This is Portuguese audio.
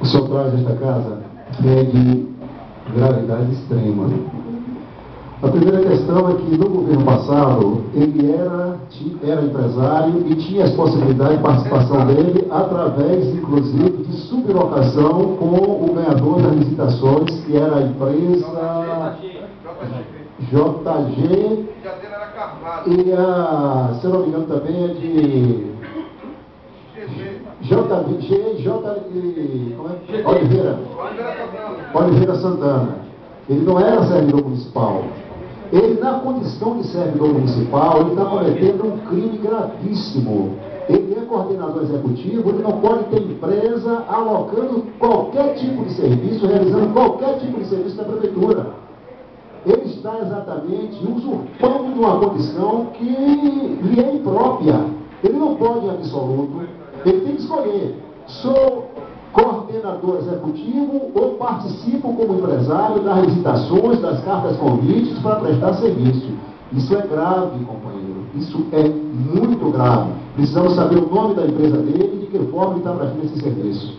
senhor traz esta casa é de gravidade extrema. A primeira questão é que no governo passado ele era empresário e tinha as possibilidades de participação dele através, inclusive, de sublocação com o ganhador das licitações, que era a empresa JG, e se eu não me engano também é de Oliveira Santana. Ele não era servidor municipal. Ele, na condição de servidor municipal, ele está cometendo um crime gravíssimo. Ele é coordenador executivo, ele não pode ter empresa alocando qualquer tipo de serviço, realizando qualquer tipo de serviço da prefeitura. Ele está exatamente usurpando de uma condição que lhe é imprópria. Ele não pode em absoluto, ele tem que escolher: sou coordenador executivo ou participo como empresário das licitações, das cartas convites para prestar serviço. Isso é grave, companheiro. Isso é muito grave. Precisamos saber o nome da empresa dele e de que forma ele está prestando esse serviço.